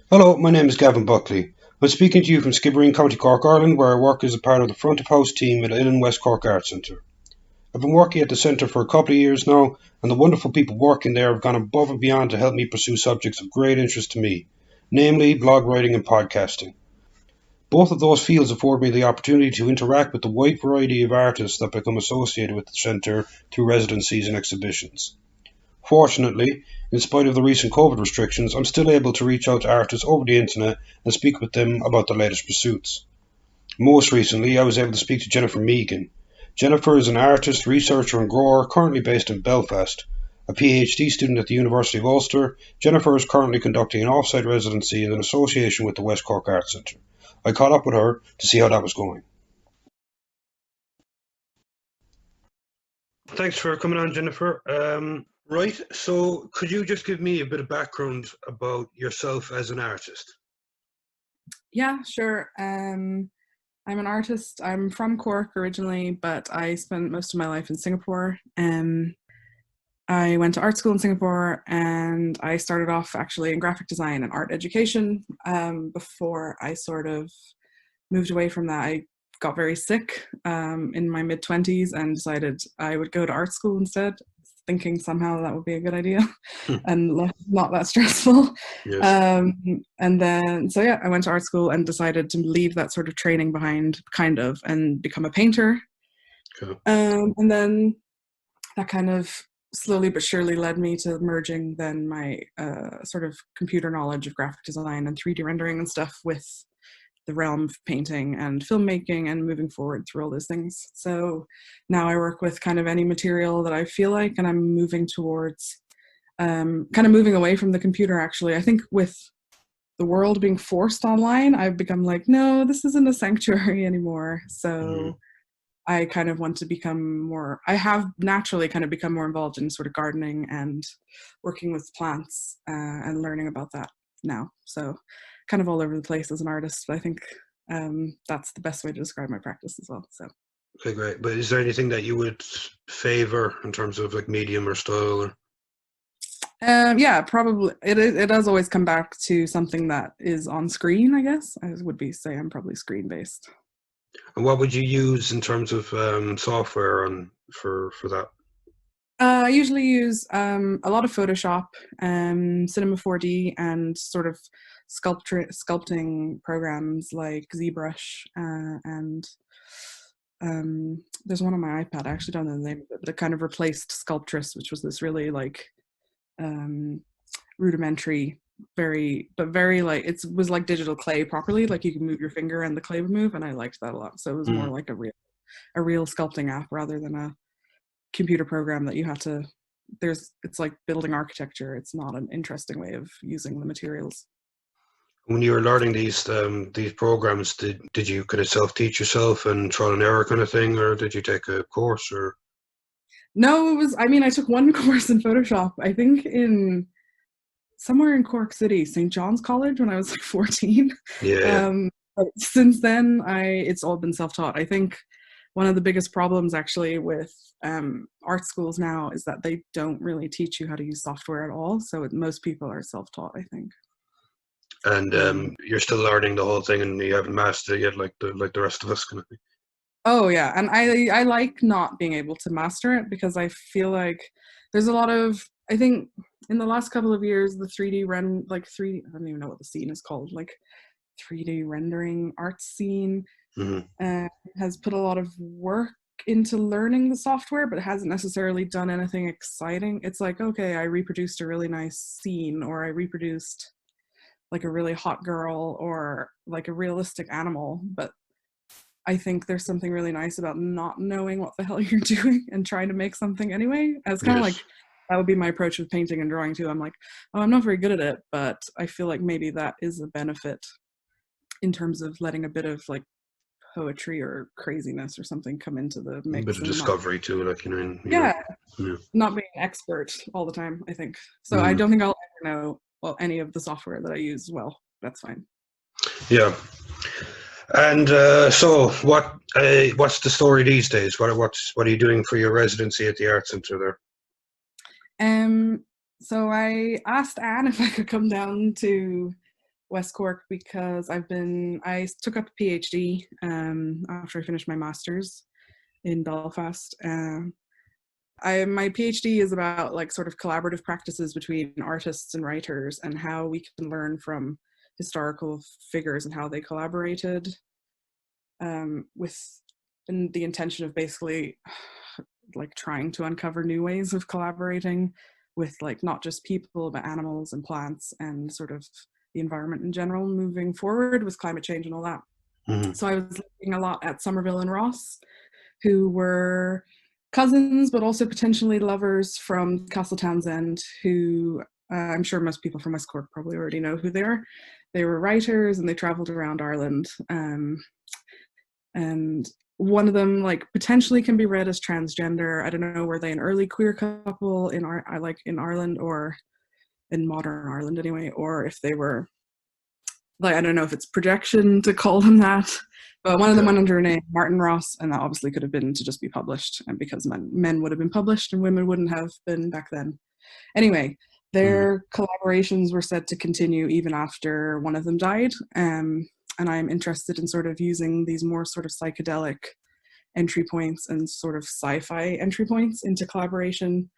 Hello, my name is Gavin Buckley. I'm speaking to you from Skibbereen, County Cork, Ireland, where I work as a part of the front of house team at Uillinn West Cork Arts Centre. I've been working at the centre for a couple of years now, and the wonderful people working there have gone above and beyond to help me pursue subjects of great interest to me, namely blog writing and podcasting. Both of those fields afford me the opportunity to interact with the wide variety of artists that become associated with the centre through residencies and exhibitions. Fortunately, in spite of the recent COVID restrictions, I'm still able to reach out to artists over the internet and speak with them about their latest pursuits. Most recently, I was able to speak to Jennifer Mehigan. Jennifer is an artist, researcher, and grower currently based in Belfast. A PhD student at the University of Ulster, Jennifer is currently conducting an off-site residency in association with the West Cork Arts Centre. I caught up with her to see how that was going. Thanks for coming on, Jennifer. Right, so could you just give me a bit of background about yourself as an artist? Yeah, sure. I'm an artist. I'm from Cork originally, but I spent most of my life in Singapore. I went to art school in Singapore, and I started off actually in graphic design and art education. Before I sort of moved away from that, I got very sick in my mid-20s and decided I would go to art school instead, thinking somehow that would be a good idea and not that stressful. Yes. And then, so yeah, I went to art school and decided to leave that sort of training behind, kind of, and become a painter. Okay. And then that kind of slowly but surely led me to merging then my sort of computer knowledge of graphic design and 3D rendering and stuff with the realm of painting and filmmaking and moving forward through all those things. So now I work with kind of any material that I feel like, and I'm moving towards kind of moving away from the computer, actually. I think with the world being forced online, I've become like, no, this isn't a sanctuary anymore. So I kind of want to become more, I have naturally kind of become more involved in sort of gardening and working with plants and learning about that now. So kind of all over the place as an artist, but I think that's the best way to describe my practice as well. So. Okay, great. But is there anything that you would favor in terms of like medium or style? Or? Yeah, probably. It does always come back to something that is on screen, I guess. I would be say I'm probably screen based. And what would you use in terms of software on for that? I usually use a lot of Photoshop, Cinema 4D, and sort of sculpting programs like ZBrush, and there's one on my iPad. I actually don't know the name of it, but it kind of replaced Sculptress, which was this really like rudimentary, very like it was like digital clay properly. Like you could move your finger and the clay would move, and I liked that a lot. So it was more like a real sculpting app rather than a computer program that you have to it's like building architecture. It's not an interesting way of using the materials. When you were learning these programs, did you kind of self teach yourself and trial and error kind of thing, or did you take a course? Or No, it was, I mean, I took one course in Photoshop, I think in somewhere in Cork City, St. John's College, when I was like 14. yeah, But since then it's all been self-taught. I think one of the biggest problems actually with art schools now is that they don't really teach you how to use software at all. So most people are self-taught, I think. and Um, you're still learning the whole thing, and you haven't mastered it yet, like the rest of us, kind of thing. oh yeah, and I like not being able to master it because I feel like there's a lot of, I think in the last couple of years the 3D like 3 I don't even know what the scene is called, like 3D rendering art scene Mm-hmm. uh, has put a lot of work into learning the software, but hasn't necessarily done anything exciting. It's like, okay, I reproduced a really nice scene, or I reproduced like a really hot girl, or like a realistic animal, but I think there's something really nice about not knowing what the hell you're doing and trying to make something anyway. It's kind of Yes. like that would be my approach with painting and drawing too. I'm like, oh, I'm not very good at it, but I feel like maybe that is a benefit in terms of letting a bit of like poetry or craziness or something come into the A bit mix of and not, discovery too, like yeah, yeah. not being expert all the time, I think. So I Mm, don't think I'll ever know, well, any of the software that I use well. That's fine. yeah. And so, what's the story these days? What are you doing for your residency at the Art Centre there? Um, so I asked Anne if I could come down to West Cork because I took up a PhD after I finished my master's in Belfast. My PhD is about like sort of collaborative practices between artists and writers and how we can learn from historical figures and how they collaborated with the intention of basically like trying to uncover new ways of collaborating with like not just people but animals and plants and sort of the environment in general moving forward with climate change and all that. Mm-hmm. So I was looking a lot at Somerville and Ross, who were cousins but also potentially lovers from Castle Townsend, who I'm sure most people from West Cork probably already know who they are. They were writers and they traveled around Ireland. And one of them like potentially can be read as transgender. I don't know, were they an early queer couple in Ireland or in modern Ireland anyway, or if they were like, I don't know if it's projection to call them that, but one of them went under a name, Martin Ross, and that obviously could have been to just be published, and because men would have been published and women wouldn't have been back then. Anyway, their collaborations were said to continue even after one of them died, and I'm interested in sort of using these more sort of psychedelic entry points and sort of sci-fi entry points into collaboration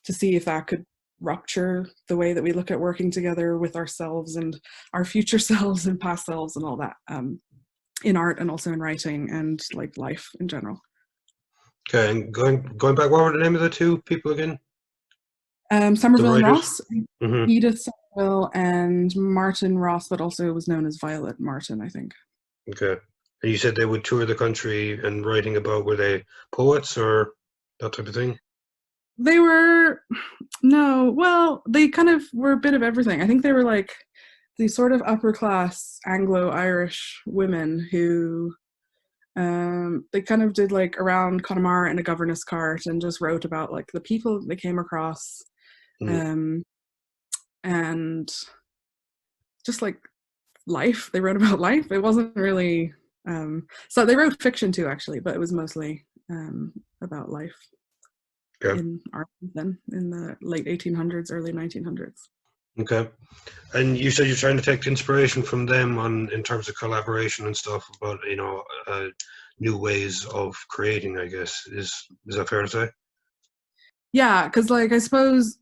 to see if that could rupture the way that we look at working together with ourselves and our future selves and past selves and all that in art and also in writing and like life in general. Okay, and going back, what were the name of the two people again? Somerville and Ross, Mm-hmm. Edith Somerville and Martin Ross, but also was known as Violet Martin, I think. Okay. And you said they would tour the country and writing about, were they poets or that type of thing? They were, no, well, they kind of were a bit of everything. I think they were like these sort of upper class Anglo-Irish women who they kind of did like around Connemara in a governess cart and just wrote about like the people they came across and just like life. They wrote about life. It wasn't really so they wrote fiction too actually, but it was mostly about life. Okay. In Ireland then, in the late 1800s, early 1900s. Okay. And you said you're trying to take inspiration from them in terms of collaboration and stuff about, new ways of creating, I guess. Is that fair to say? Yeah, because like I suppose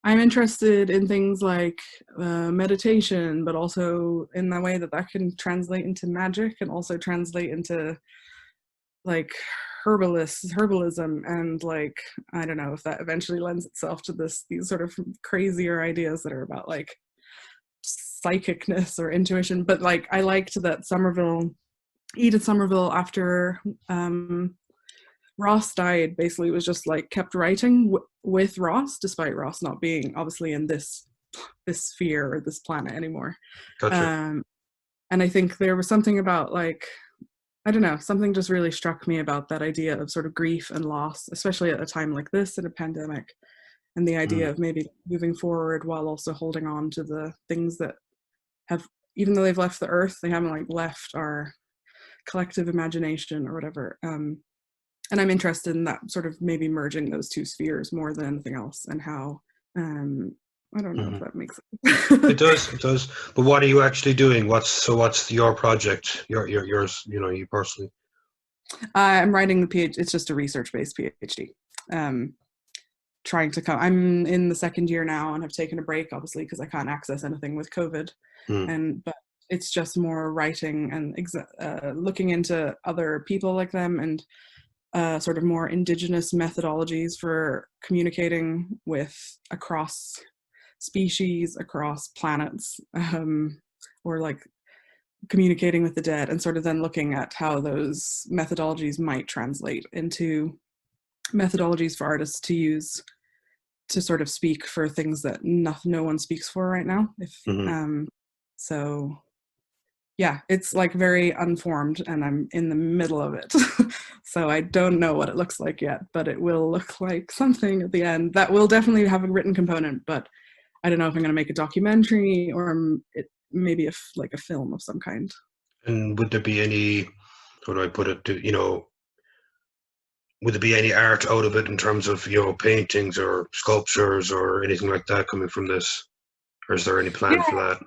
I'm interested in things like meditation, but also in the way that that can translate into magic and also translate into like herbalism, and like I don't know if that eventually lends itself to these sort of crazier ideas that are about like psychicness or intuition. But like I liked that Edith Somerville, after Ross died, basically was just like kept writing with Ross, despite Ross not being obviously in this sphere or this planet anymore. Gotcha. And I think there was something about like, I don't know, something just really struck me about that idea of sort of grief and loss, especially at a time like this in a pandemic, and the idea of maybe moving forward while also holding on to the things that have, even though they've left the earth, they haven't like left our collective imagination or whatever. And I'm interested in that sort of maybe merging those two spheres more than anything else, and how I don't know if that makes sense. It does. But what are you actually doing? What's your project? Yours, you personally. I'm writing the PhD. It's just a research-based PhD. Trying to come. I'm in the second year now and have taken a break, obviously, because I can't access anything with COVID. But it's just more writing and looking into other people like them and sort of more indigenous methodologies for communicating with across species, across planets, or like communicating with the dead, and sort of then looking at how those methodologies might translate into methodologies for artists to use to sort of speak for things that no one speaks for right now. So yeah, it's like very unformed and I'm in the middle of it. So I don't know what it looks like yet, but it will look like something at the end that will definitely have a written component, but I don't know if I'm going to make a documentary or maybe like a film of some kind. And would there be any, how do I put it, would there be any art out of it in terms of, paintings or sculptures or anything like that coming from this? Or is there any plan for that?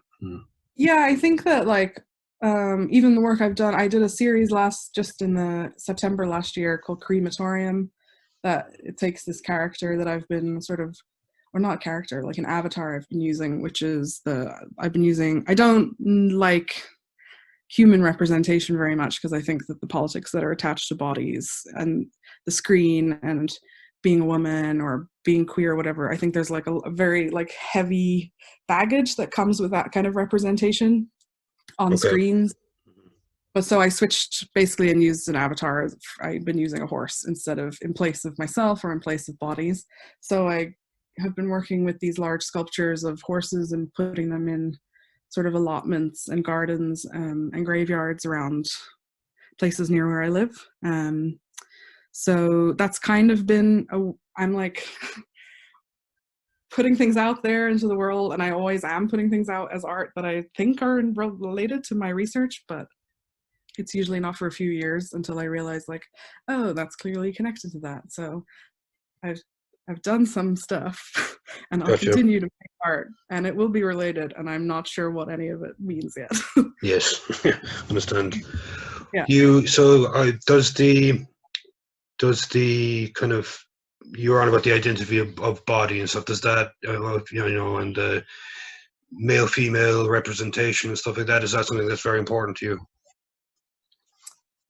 Yeah, I think that like even the work I've done, I did a series just in the September last year called Crematorium, that it takes this character that I've been sort of, or not character, like an avatar I've been using, which is I don't like human representation very much because I think that the politics that are attached to bodies and the screen and being a woman or being queer or whatever, I think there's like a very like heavy baggage that comes with that kind of representation on Okay. screens. But so I switched basically and used an avatar. I've been using a horse instead of in place of myself or in place of bodies. So I have been working with these large sculptures of horses and putting them in sort of allotments and gardens and graveyards around places near where I live. So that's kind of been, I'm like putting things out there into the world, and I always am putting things out as art that I think are related to my research, but it's usually not for a few years until I realize like, oh, that's clearly connected to that. So I've done some stuff and I'll Gotcha. continue to make art and it will be related, and I'm not sure what any of it means yet. Yes, understand. Yeah. Does the kind of, you're on about the identity of body and stuff? Does that and male female representation and stuff like that? Is that something that's very important to you?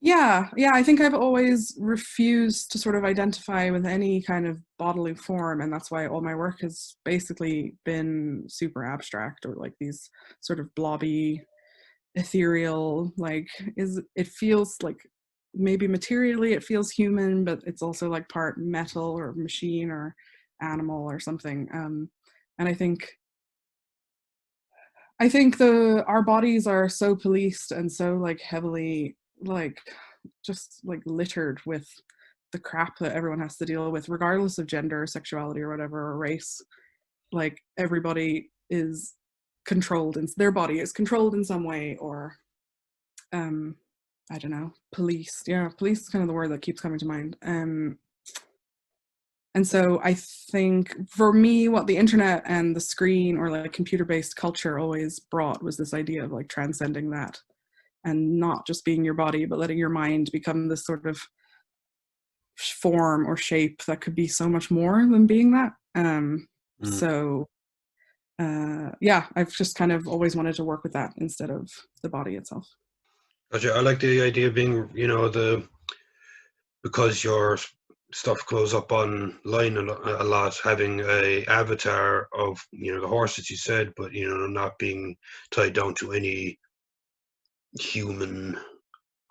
Yeah, I think I've always refused to sort of identify with any kind of bodily form, and that's why all my work has basically been super abstract or like these sort of blobby, ethereal, like it feels like maybe materially it feels human, but it's also like part metal or machine or animal or something. And I think our bodies are so policed and so like heavily like just like littered with the crap that everyone has to deal with, regardless of gender, sexuality, or whatever, or race. Like everybody is controlled, and their body is controlled in some way, or um, I don't know, policed. Yeah, police is kind of the word that keeps coming to mind. And so I think for me, what the internet and the screen or like computer-based culture always brought was this idea of like transcending that and not just being your body, but letting your mind become this sort of form or shape that could be so much more than being that. So yeah, I've just kind of always wanted to work with that instead of the body itself. Gotcha. I like the idea of being, because your stuff goes up online a lot, having a avatar of the horse that you said, but not being tied down to any human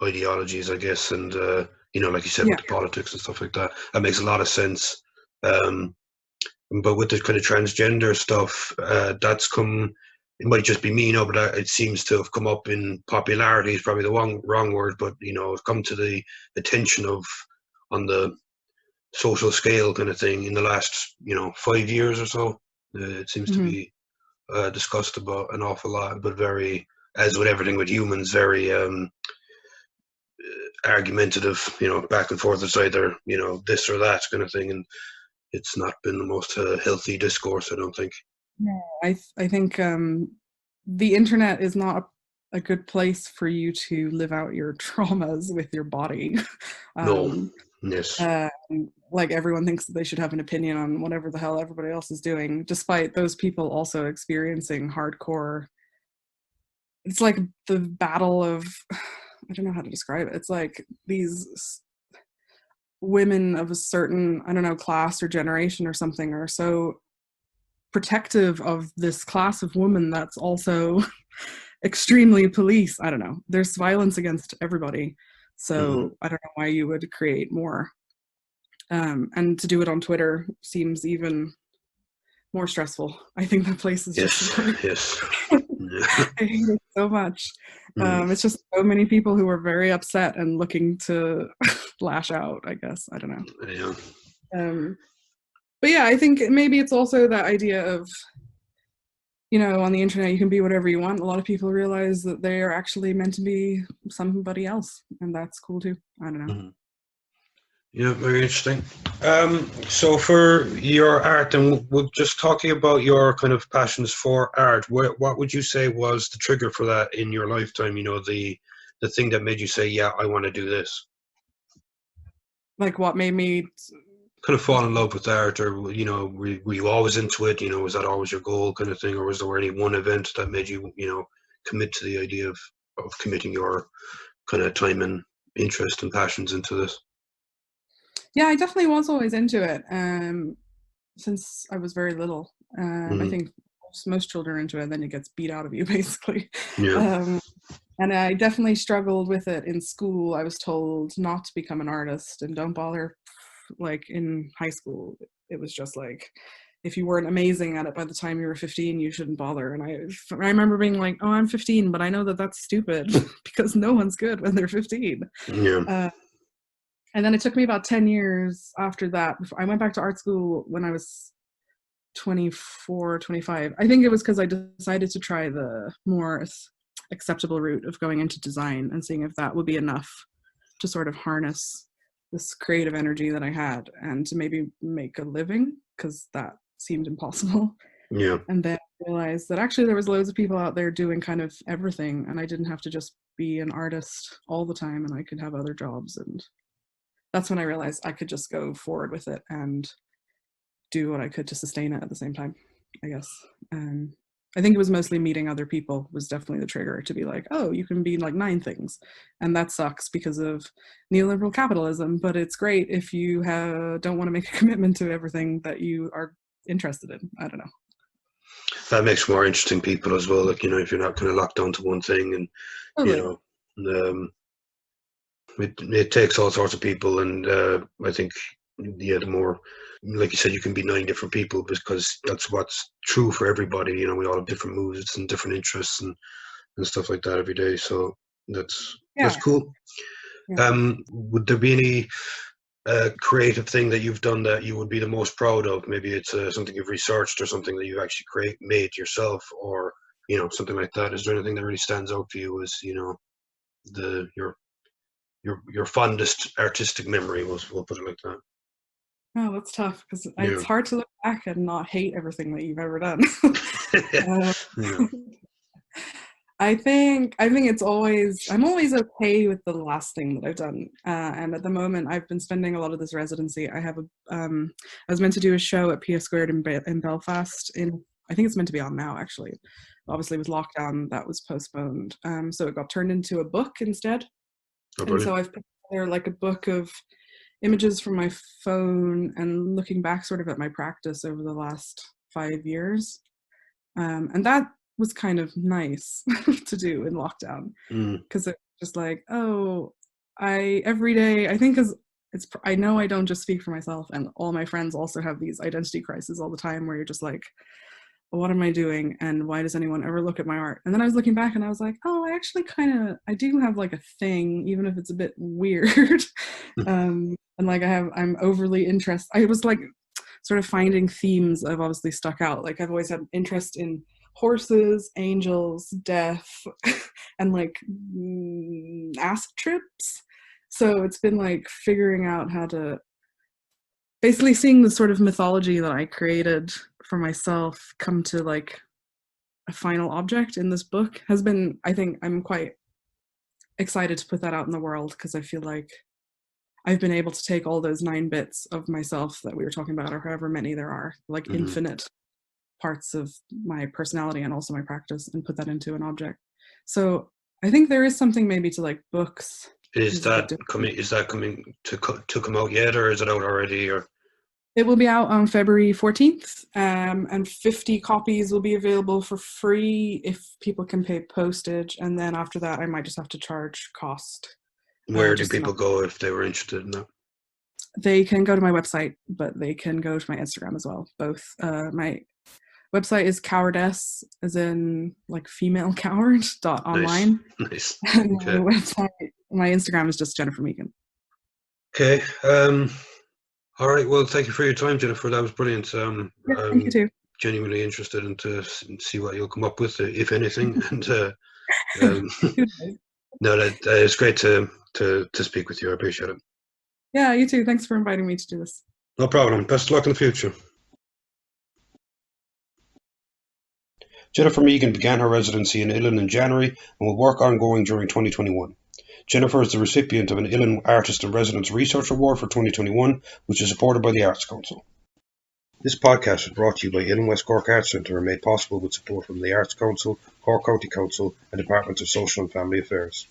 ideologies, I guess, and like you said, Yeah. with the politics and stuff like that. That makes a lot of sense. But with the kind of transgender stuff, that's come. It might just be me, but it seems to have come up in popularity. Is probably the wrong word, but it's come to the attention of on the social scale kind of thing in the last 5 years or so. It seems to Mm-hmm. be discussed about an awful lot, but very, as with everything with humans, very argumentative. Back and forth. It's either this or that kind of thing, and it's not been the most healthy discourse, I don't think. Yeah, I think the internet is not a good place for you to live out your traumas with your body. No. um, Yes. uh, like everyone thinks that they should have an opinion on whatever the hell everybody else is doing, despite those people also experiencing hardcore. It's like the battle of, I don't know how to describe it. It's like these women of a certain, I don't know, class or generation or something are so protective of this class of women that's also extremely police. I don't know. There's violence against everybody. Mm-hmm. So I don't know why you would create more. And to do it on Twitter seems even more stressful. I think that place is just Yes. like, Yes. I hate it so much. Mm. It's just so many people who are very upset and looking to lash out, I guess. I don't know. Yeah. But yeah, I think maybe it's also that idea of, on the internet, you can be whatever you want. A lot of people realize that they are actually meant to be somebody else, and that's cool too. I don't know. Mm-hmm. Yeah, very interesting. So for your art, and we're just talking about your kind of passions for art, what would you say was the trigger for that in your lifetime? You know, the thing that made you say, "Yeah, I want to do this." Like what made me Kind of fall in love with art, or you know, were you always into it? You know, was that always your goal, kind of thing, or was there any one event that made you, you know, commit to the idea of committing your kind of time and interest and passions into this? yeah, I definitely was always into it since I was very little. I Mm, think most children are into it, and then it gets beat out of you basically. yeah, Um, and I definitely struggled with it in school. I was told not to become an artist and don't bother. Like in high school, it was just like if you weren't amazing at it by the time you were 15, you shouldn't bother. And I remember being like, oh, I'm 15, but I know that that's stupid because no one's good when they're 15. yeah, Uh, and then it took me about 10 years after that. I went back to art school when I was 24, 25. I think it was because I decided to try the more acceptable route of going into design and seeing if that would be enough to sort of harness this creative energy that I had and to maybe make a living, because that seemed impossible. yeah. And then I realized that actually there was loads of people out there doing kind of everything, and I didn't have to just be an artist all the time, and I could have other jobs. And that's when I realized I could just go forward with it and do what I could to sustain it at the same time, I guess. Um, I think it was mostly meeting other people was definitely the trigger to be like, oh, you can be like 9 things. And that sucks because of neoliberal capitalism, but it's great if you don't want to make a commitment to everything that you are interested in. I don't know. That makes more interesting people as well. Like, you know, if you're not kind of locked down to one thing, and you Totally. know, it takes all sorts of people, and I think, yeah, the more, like you said, you can be 9 different people because that's what's true for everybody. You know, we all have different moods and different interests and stuff like that every day. So that's Yeah. cool. Yeah. Would there be any creative thing that you've done that you would be the most proud of? Maybe it's something you've researched or something that you've actually made yourself, or you know, something like that. Is there anything that really stands out for you as, you know, the your fondest artistic memory? We'll put it like that. Oh, that's tough because it's Yeah. hard to look back and not hate everything that you've ever done. uh, Yeah. I think I'm always okay with the last thing that I've done. And at the moment, I've been spending a lot of this residency. I was meant to do a show at PS Squared in Belfast. I think it's meant to be on now actually. Obviously, with lockdown, that was postponed. So it got turned into a book instead. Oh, And so brilliant. I've put together like a book of images from my phone and looking back sort of at my practice over the last 5 years. And that was kind of nice to do in lockdown Mm, because it's just like, oh, I every day, I think, because I know I don't just speak for myself, and all my friends also have these identity crises all the time where you're just like, what am I doing and why does anyone ever look at my art? And then I was looking back and I was like, oh, I actually I do have like a thing, even if it's a bit weird. And like I'm overly interested. I was like sort of finding themes that have obviously stuck out. Like I've always had interest in horses, angels, death, and like acid trips. So it's been like figuring out how to basically seeing the sort of mythology that I created for myself come to like a final object in this book has been, I think I'm quite excited to put that out in the world because I feel like I've been able to take all those 9 bits of myself that we were talking about, or however many there are, like mm. infinite parts of my personality and also my practice, and put that into an object. So I think there is something maybe to like books Is is a bit that different. coming? Is that coming to come out yet, or is it out already? Or It will be out on February 14th, and 50 copies will be available for free if people can pay postage. And then after that, I might just have to charge cost. where do Just to people not. go if they were interested in that? They can go to my website, but they can go to my Instagram as well. Both. My website is cowardice, as in like female coward dot Nice, online, nice. and my Okay, website, my Instagram is just Jennifer Mehigan. okay. All right. Well, thank you for your time, Jennifer. That was brilliant. Yeah, thank you I'm too. genuinely interested in to see what you'll come up with, if anything. And um, Who knows? no, that it's great to speak with you. I appreciate it. Yeah, you too. Thanks for inviting me to do this. No problem. Best of luck in the future. Jennifer Mehigan began her residency in Uillinn in January and will work ongoing during 2021. Jennifer is the recipient of an Uillinn Artist in Residence Research Award for 2021, which is supported by the Arts Council. This podcast is brought to you by Uillinn West Cork Arts Centre and made possible with support from the Arts Council, Cork County Council and Department of Social and Family Affairs.